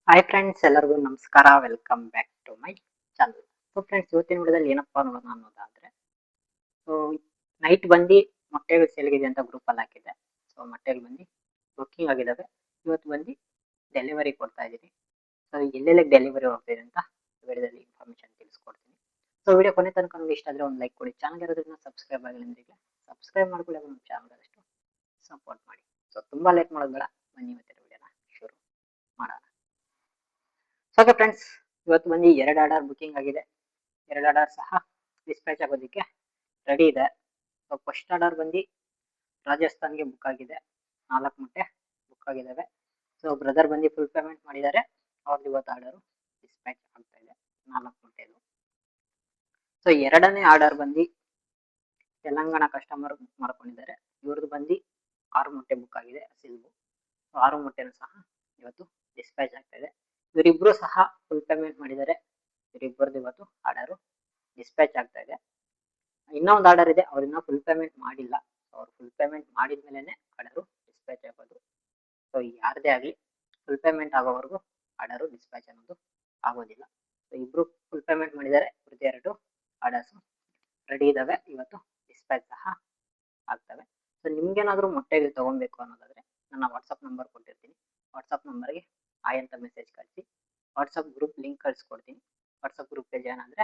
Hi friends, ಎಲ್ಲರಿಗೂ ನಮಸ್ಕಾರ. Welcome back to my channel. So friends, ಇವತ್ತಿನ ವಿಡಿಯೋದಲ್ಲಿ ಏನಪ್ಪಾ ನೋಡೋಣ ಅನ್ನೋದಾದ್ರೆ, ಸೊ ನೈಟ್ ಬಂದು ಮೊಟ್ಟೆಗಳು ಸೇಲ್ಗಿದೆ ಅಂತ ಗ್ರೂಪಲ್ಲಿ ಹಾಕಿದ್ದೆ. ಸೊ ಮೊಟ್ಟೆಗಳು ಬಂದು ಬುಕ್ಕಿಂಗ್ ಆಗಿದ್ದಾವೆ. ಇವತ್ತು ಬಂದು ಡೆಲಿವರಿ ಕೊಡ್ತಾ ಇದ್ದೀನಿ. ಸೊ ಎಲ್ಲೆಲ್ಲಿ ಡೆಲಿವರಿ ಹೋಗ್ತಿದೆ ಅಂತ ವಿಡಿಯೋದಲ್ಲಿ ಇನ್ಫಾರ್ಮೇಶನ್ ತಿಳಿಸ್ಕೊಡ್ತೀನಿ. ಸೊ ವಿಡಿಯೋ ಕೊನೆ ತನಕ ನಿಮ್ಗೆ ಇಷ್ಟ ಆದರೆ ಒಂದು ಲೈಕ್ ಕೊಡಿ. ಚಾನಲ್ ಇರೋದ್ರಿಂದ ಸಬ್ಸ್ಕ್ರೈಬ್ ಆಗಿಲ್ಲ ಅಂದ್ರೆ ಸಬ್ಸ್ಕ್ರೈಬ್ ಮಾಡ್ಕೊಳ್ಳಿ, ನಮ್ಮ ಚಾನಲ್ ಆದಷ್ಟು ಸಪೋರ್ಟ್ ಮಾಡಿ. ಸೊ ತುಂಬಾ ಲೇಟ್ ಮಾಡೋದು ಬೇಡ, ಬನ್ನಿ ಇವತ್ತಿನ ವಿಡಿಯೋನ ಶುರು ಮಾಡೋಣ. ಓಕೆ ಫ್ರೆಂಡ್ಸ್, ಇವತ್ತು ಬಂದು 2 ಆರ್ಡರ್ ಬುಕ್ಕಿಂಗ್ ಆಗಿದೆ. 2 ಆರ್ಡರ್ ಸಹ ಡಿಸ್ಪ್ಯಾಚ್ ಆಗೋದಕ್ಕೆ ರೆಡಿ ಇದೆ. ಸೊ ಫಸ್ಟ್ ಆರ್ಡರ್ ಬಂದು ರಾಜಸ್ಥಾನ್ಗೆ ಬುಕ್ ಆಗಿದೆ. 4 ಮೊಟ್ಟೆ ಬುಕ್ ಆಗಿದ್ದಾವೆ. ಸೊ ಬ್ರದರ್ ಬಂದು ಫುಲ್ ಪೇಮೆಂಟ್ ಮಾಡಿದ್ದಾರೆ. ಅವ್ರದ್ದು ಇವತ್ತು ಆರ್ಡರು ಡಿಸ್ಪ್ಯಾಚ್ ಆಗ್ತಾ ಇದೆ, 4 ಮೊಟ್ಟೆದು. ಸೊ ಎರಡನೇ ಆರ್ಡರ್ ಬಂದು ತೆಲಂಗಾಣ ಕಸ್ಟಮರ್ ಬುಕ್ ಮಾಡ್ಕೊಂಡಿದ್ದಾರೆ. ಇವ್ರದ್ದು ಬಂದು 6 ಮೊಟ್ಟೆ ಬುಕ್ ಆಗಿದೆ, ಹಸಿಲ್ವು. 6 ಮೊಟ್ಟೆನೂ ಸಹ ಇವತ್ತು ಡಿಸ್ಪ್ಯಾಚ್ ಆಗ್ತಾ ಇದೆ. ಇವರಿಬ್ರು ಸಹ ಫುಲ್ ಪೇಮೆಂಟ್ ಮಾಡಿದ್ದಾರೆ. ಇವರಿಬ್ಬರದ್ದು ಇವತ್ತು ಆರ್ಡರು ಡಿಸ್ಪ್ಯಾಚ್ ಆಗ್ತಾ ಇದೆ. ಇನ್ನೊಂದು ಆರ್ಡರ್ ಇದೆ, ಅವ್ರು ಇನ್ನೂ ಫುಲ್ ಪೇಮೆಂಟ್ ಮಾಡಿಲ್ಲ. ಅವ್ರು ಫುಲ್ ಪೇಮೆಂಟ್ ಮಾಡಿದ್ಮೇಲೆ ಆರ್ಡರು ಡಿಸ್ಪ್ಯಾಚ್ ಆಗೋದು. ಸೊ ಯಾರದೇ ಆಗಲಿ ಫುಲ್ ಪೇಮೆಂಟ್ ಆಗೋವರೆಗೂ ಆರ್ಡರು ಡಿಸ್ಪ್ಯಾಚ್ ಅನ್ನೋದು ಆಗೋದಿಲ್ಲ. ಸೊ ಇಬ್ರು ಫುಲ್ ಪೇಮೆಂಟ್ ಮಾಡಿದ್ದಾರೆ. ಇವ್ರದ್ದು 2 ಆರ್ಡರ್ಸು ರೆಡಿ ಇದ್ದಾವೆ, ಇವತ್ತು ಡಿಸ್ಪ್ಯಾಚ್ ಸಹ ಆಗ್ತವೆ. ಸೊ ನಿಮ್ಗೇನಾದರೂ ಮೊಟ್ಟೆಗಳು ತೊಗೊಬೇಕು ಅನ್ನೋದಾದರೆ ನನ್ನ ವಾಟ್ಸಪ್ ನಂಬರ್ ಕೊಟ್ಟಿರ್ತೀನಿ. ವಾಟ್ಸಪ್ ನಂಬರ್ಗೆ ಹಾಯ್ ಅಂತ ಮೆಸೇಜ್ ಕಳಿಸಿ. ವಾಟ್ಸಪ್ ಗ್ರೂಪ್ ಲಿಂಕ್ ಕಳಿಸ್ಕೊಡ್ತೀನಿ. ವಾಟ್ಸಪ್ ಗ್ರೂಪ್ಗೆ ಜಾಯ್ನ್ ಆದರೆ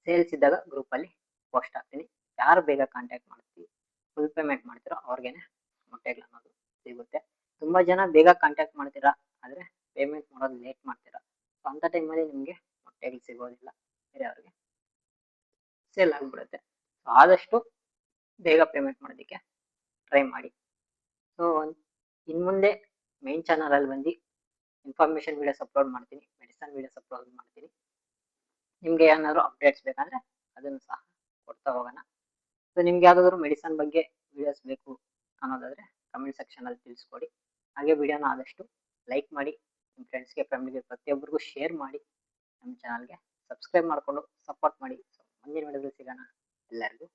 ಸೇಲ್ಸ್ ಇದ್ದಾಗ ಗ್ರೂಪಲ್ಲಿ ಪೋಸ್ಟ್ ಆಗ್ತೀನಿ. ಯಾರು ಬೇಗ ಕಾಂಟ್ಯಾಕ್ಟ್ ಮಾಡ್ತೀವಿ, ಫುಲ್ ಪೇಮೆಂಟ್ ಮಾಡ್ತೀರೋ ಅವ್ರಿಗೇನೆ ಮೊಟ್ಟೆಗಳು ಅನ್ನೋದು ಸಿಗುತ್ತೆ. ತುಂಬ ಜನ ಬೇಗ ಕಾಂಟ್ಯಾಕ್ಟ್ ಮಾಡ್ತೀರಾ, ಆದರೆ ಪೇಮೆಂಟ್ ಮಾಡೋದು ಲೇಟ್ ಮಾಡ್ತೀರಾ. ಸೊ ಅಂಥ ಟೈಮಲ್ಲಿ ನಿಮಗೆ ಮೊಟ್ಟೆಗಳು ಸಿಗೋದಿಲ್ಲ, ಬೇರೆ ಅವ್ರಿಗೆ ಸೇಲ್ ಆಗಿಬಿಡುತ್ತೆ. ಸೊ ಆದಷ್ಟು ಬೇಗ ಪೇಮೆಂಟ್ ಮಾಡೋದಕ್ಕೆ ಟ್ರೈ ಮಾಡಿ. ಸೊ ಇನ್ನು ಮುಂದೆ ಮೈನ್ ಚಾನಲಲ್ಲಿ ಬಂದು ಇನ್ಫಾರ್ಮೇಷನ್ ವೀಡಿಯೋಸ್ ಅಪ್ಲೋಡ್ ಮಾಡ್ತೀನಿ, ಮೆಡಿಸನ್ ವೀಡಿಯೋಸ್ ಅಪ್ಲೋಡ್ ಮಾಡ್ತೀನಿ. ನಿಮಗೆ ಏನಾದರೂ ಅಪ್ಡೇಟ್ಸ್ ಬೇಕಂದರೆ ಅದನ್ನು ಸಹ ಕೊಡ್ತಾ ಹೋಗೋಣ. ಸೊ ನಿಮ್ಗೆ ಯಾವುದಾದ್ರೂ ಮೆಡಿಸನ್ ಬಗ್ಗೆ ವೀಡಿಯೋಸ್ ಬೇಕು ಅನ್ನೋದಾದರೆ ಕಮೆಂಟ್ ಸೆಕ್ಷನಲ್ಲಿ ತಿಳಿಸ್ಕೊಡಿ. ಹಾಗೆ ವಿಡಿಯೋನ ಆದಷ್ಟು ಲೈಕ್ ಮಾಡಿ, ನಿಮ್ಮ ಫ್ರೆಂಡ್ಸ್ಗೆ, ಫ್ಯಾಮಿಲಿಗೆ ಪ್ರತಿಯೊಬ್ಬರಿಗೂ ಶೇರ್ ಮಾಡಿ. ನಮ್ಮ ಚಾನಲ್ಗೆ ಸಬ್ಸ್ಕ್ರೈಬ್ ಮಾಡಿಕೊಂಡು ಸಪೋರ್ಟ್ ಮಾಡಿ. ಸೊ ಮುಂದಿನ ವಿಡಿಯೋದಲ್ಲಿ ಸಿಗೋಣ. ಎಲ್ಲರಿಗೂ